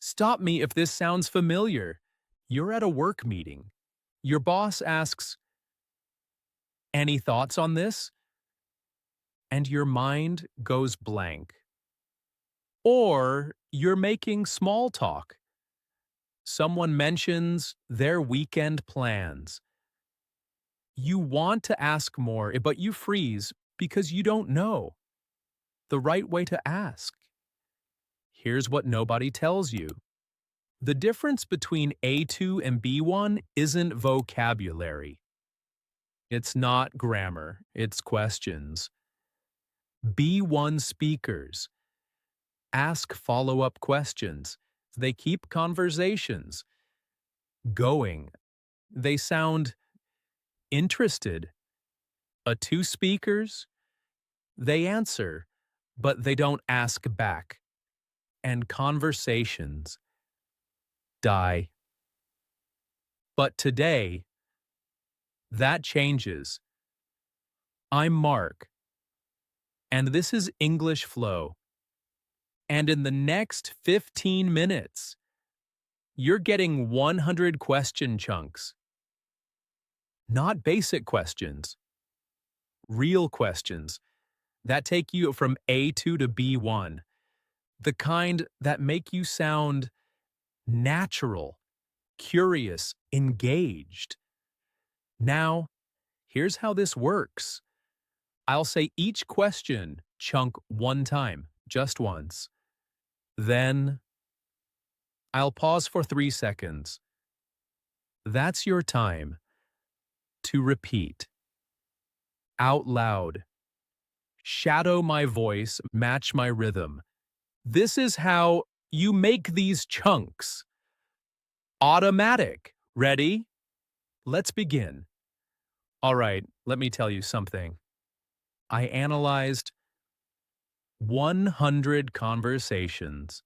Stop me if this sounds familiar. You're at a work meeting. Your boss asks, "Any thoughts on this?" And your mind goes blank. Or you're making small talk. Someone mentions their weekend plans. You want to ask more, but you freeze because you don't know the right way to ask. Here's what nobody tells you. The difference between A2 and B1 isn't vocabulary. It's not grammar, it's questions. B1 speakers ask follow-up questions. They keep conversations going. They sound interested. A2 speakers, they answer, but they don't ask back. And conversations die. But today, that changes. I'm Mark, and this is English Flow. And in the next 15 minutes, you're getting 100 question chunks. Not basic questions, real questions that take you from A2 to B1, the kind that make you sound natural, curious, engaged. Now, here's how this works. I'll say each question chunk one time, just once. Then, I'll pause for 3 seconds. That's your time to repeat. Out loud. Shadow my voice, match my rhythm. This is how you make these chunks. Automatic. Ready? Let's begin. All right, let me tell you something. I analyzed 100 conversations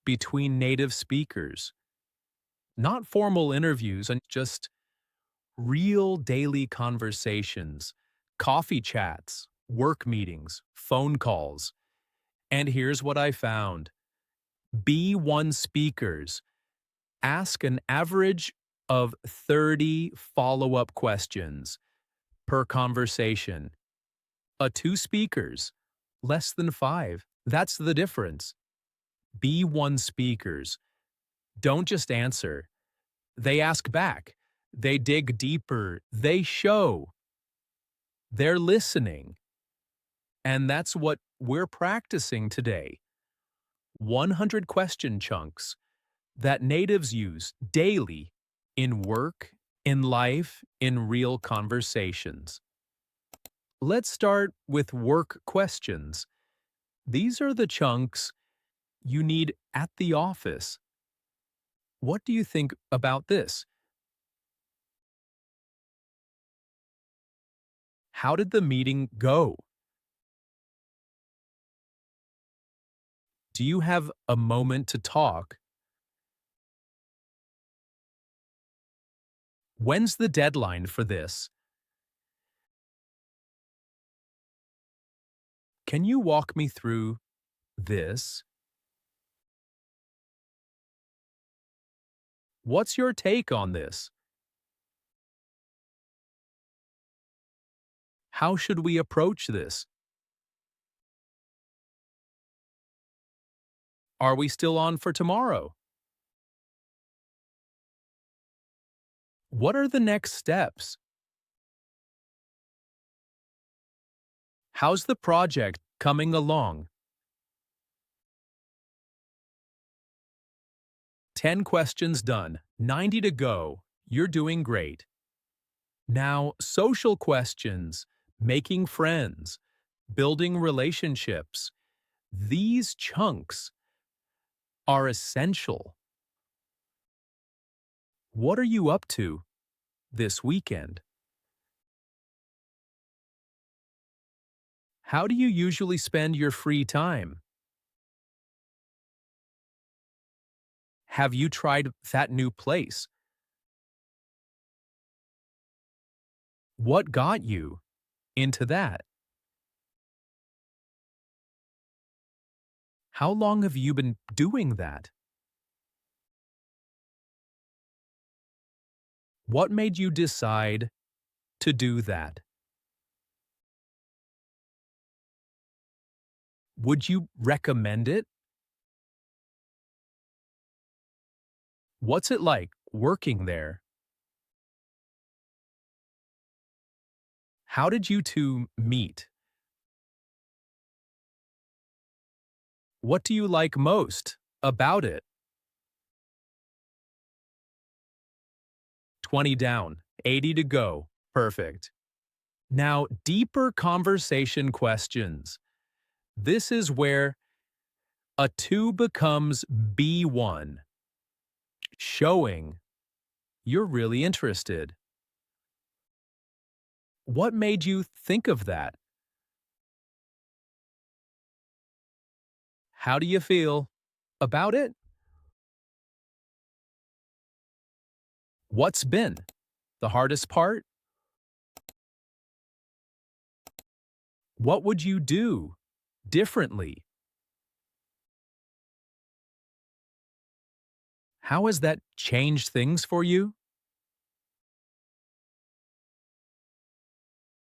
between native speakers. Not formal interviews, and just real daily conversations, coffee chats, work meetings, phone calls. And here's what I found. B1 speakers ask an average of 30 follow-up questions per conversation. A2 speakers, less than 5. That's the difference. B1 speakers don't just answer. They ask back. They dig deeper. They show. They're listening. And that's what we're practicing today. 100 question chunks that natives use daily in work, in life, in real conversations. Let's start with work questions. These are the chunks you need at the office. What do you think about this? How did the meeting go? Do you have a moment to talk? When's the deadline for this? Can you walk me through this? What's your take on this? How should we approach this? Are we still on for tomorrow? What are the next steps? How's the project coming along? 10 questions done, 90 to go. You're doing great. Now, social questions, making friends, building relationships. These chunks are essential. What are you up to this weekend? How do you usually spend your free time? Have you tried that new place? What got you into that? How long have you been doing that? What made you decide to do that? Would you recommend it? What's it like working there? How did you two meet? What do you like most about it? 20 down, 80 to go. Perfect. Now, deeper conversation questions. This is where a 2 becomes B1, showing you're really interested. What made you think of that? How do you feel about it? What's been the hardest part? What would you do differently? How has that changed things for you?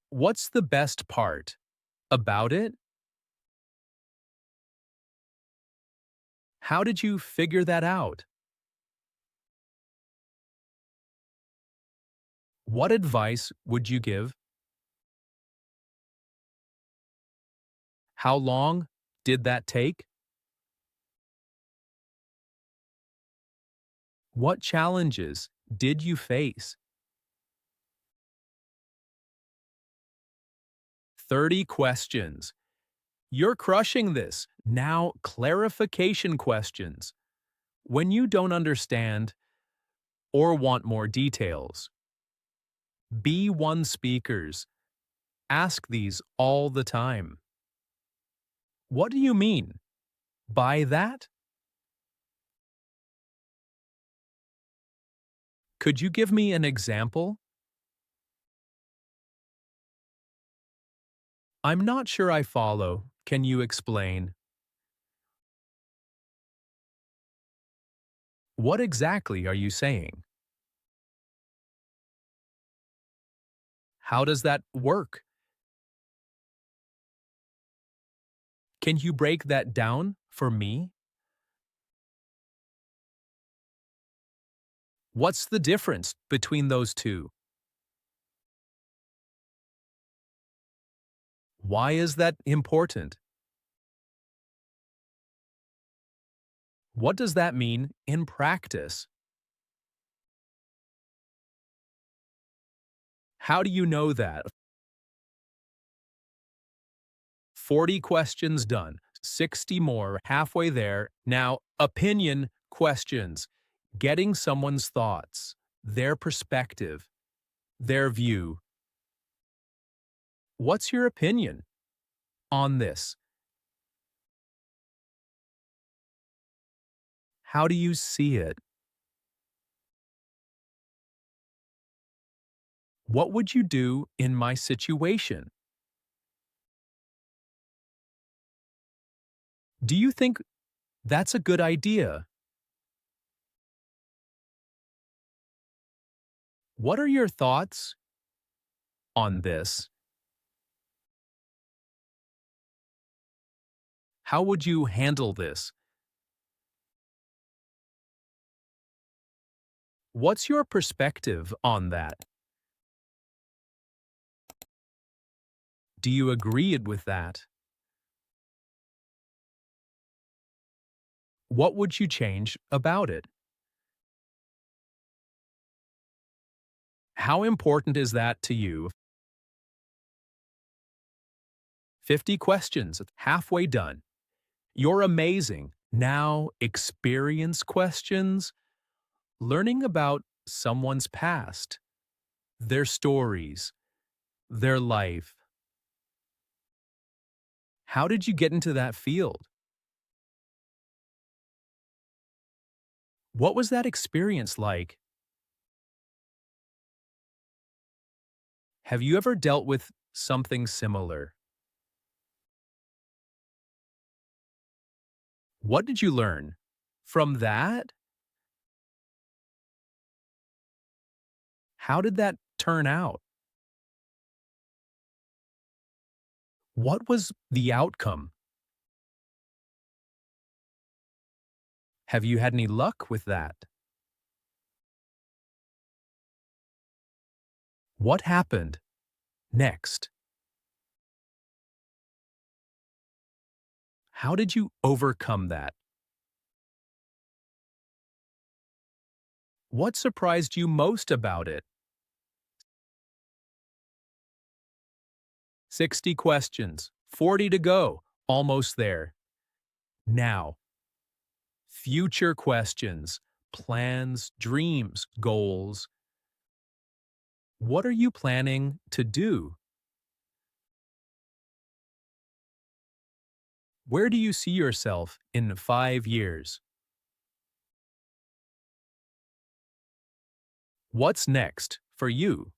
What's the best part about it? How did you figure that out? What advice would you give? How long did that take? What challenges did you face? 30 questions. You're crushing this. Now, clarification questions. When you don't understand or want more details, B1 speakers ask these all the time. What do you mean by that? Could you give me an example? I'm not sure I follow. Can you explain? What exactly are you saying? How does that work? Can you break that down for me? What's the difference between those two? Why is that important? What does that mean in practice? How do you know that? 40 questions done, 60 more, halfway there. Now, opinion questions. Getting someone's thoughts, their perspective, their view. What's your opinion on this? How do you see it? What would you do in my situation? Do you think that's a good idea? What are your thoughts on this? How would you handle this? What's your perspective on that? Do you agree with that? What would you change about it? How important is that to you? 50 questions, halfway done. You're amazing. Now, experience questions. Learning about someone's past, their stories, their life. How did you get into that field? What was that experience like? Have you ever dealt with something similar? What did you learn from that? How did that turn out? What was the outcome? Have you had any luck with that? What happened next? How did you overcome that? What surprised you most about it? 60 questions, 40 to go, almost there. Now, future questions, plans, dreams, goals. What are you planning to do? Where do you see yourself in 5 years? What's next for you?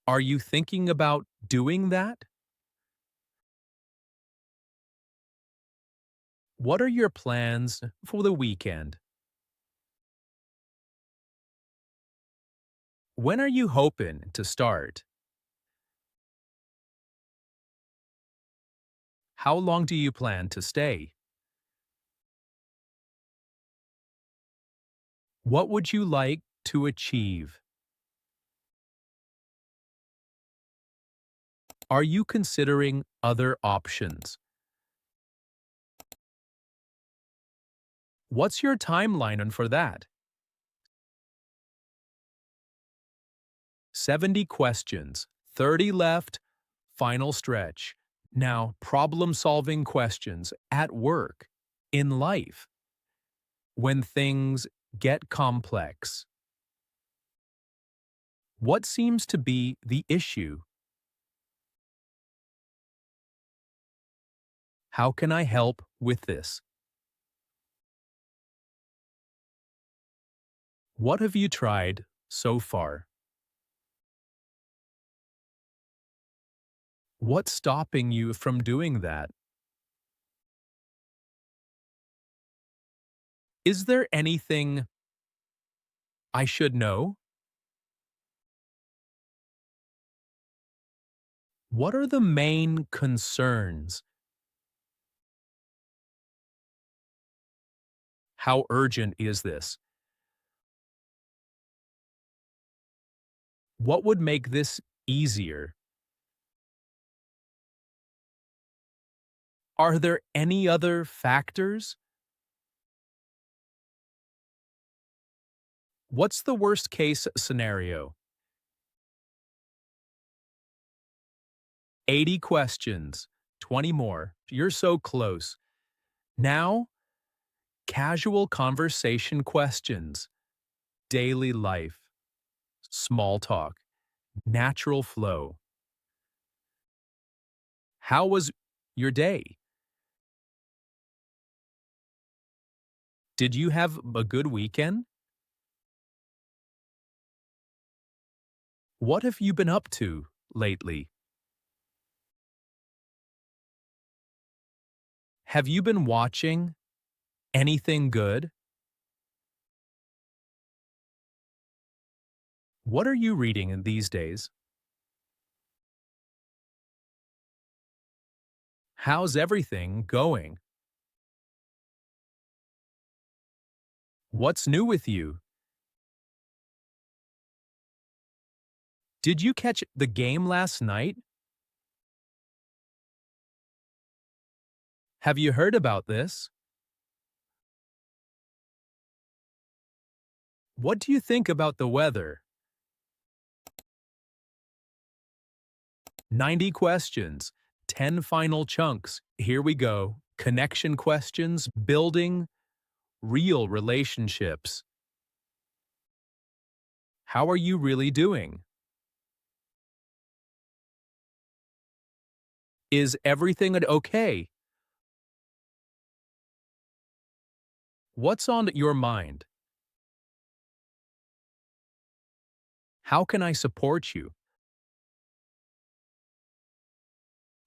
Are you thinking about doing that? What are your plans for the weekend? When are you hoping to start? How long do you plan to stay? What would you like to achieve? Are you considering other options? What's your timeline on for that? 70 questions, 30 left, final stretch. Now, problem-solving questions at work, in life, when things get complex. What seems to be the issue? How can I help with this? What have you tried so far? What's stopping you from doing that? Is there anything I should know? What are the main concerns? How urgent is this? What would make this easier? Are there any other factors? What's the worst case scenario? 80 questions, 20 more. You're so close. Now, casual conversation questions, daily life, small talk, natural flow. How was your day? Did you have a good weekend? What have you been up to lately? Have you been watching anything good? What are you reading in these days? How's everything going? What's new with you? Did you catch the game last night? Have you heard about this? What do you think about the weather? 90 questions, 10 final chunks. Here we go. Connection questions, building real relationships. How are you really doing? Is everything okay? What's on your mind? How can I support you?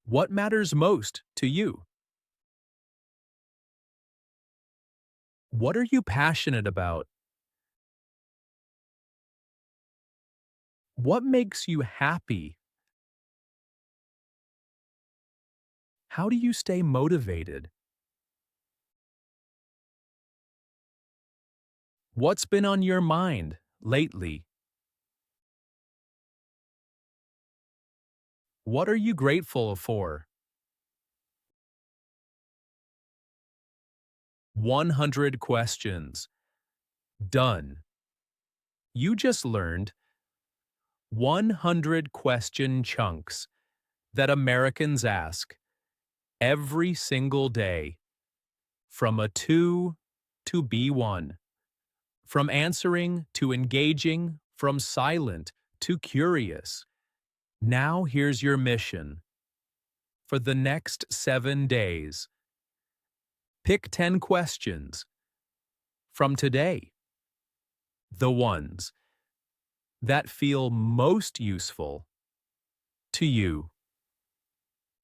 What matters most to you? What are you passionate about? What makes you happy? How do you stay motivated? What's been on your mind lately? What are you grateful for? 100 questions. Done. You just learned 100 question chunks that Americans ask every single day, from A2 to B1, from answering to engaging, from silent to curious. Now here's your mission. For the next 7 days, pick 10 questions from today, the ones that feel most useful to you.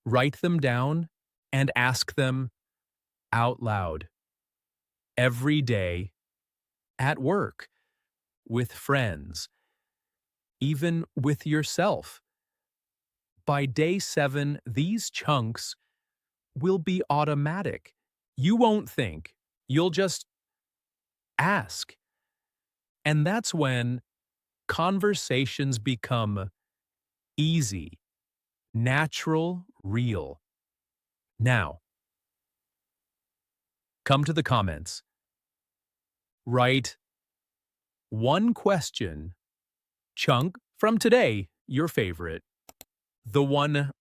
Write them down and ask them out loud every day, at work, with friends, even with yourself. By day 7, these chunks will be automatic. You won't think, you'll just ask. And that's when conversations become easy, natural, real. Now, come to the comments. Write one question chunk from today, your favorite. The one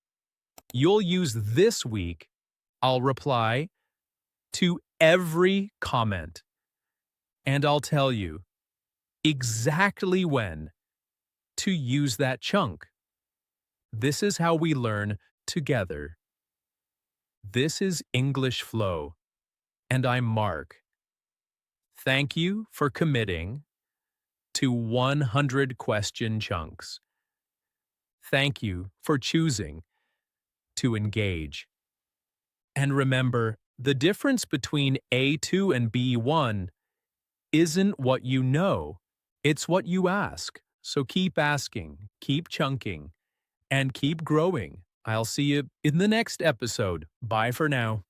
you'll use this week, I'll reply to every comment. And I'll tell you exactly when to use that chunk. This is how we learn together. This is English Flow, and I'm Mark. Thank you for committing to 100 question chunks. Thank you for choosing to engage. And remember, the difference between A2 and B1 isn't what you know, it's what you ask. So keep asking, keep chunking, and keep growing. I'll see you in the next episode. Bye for now.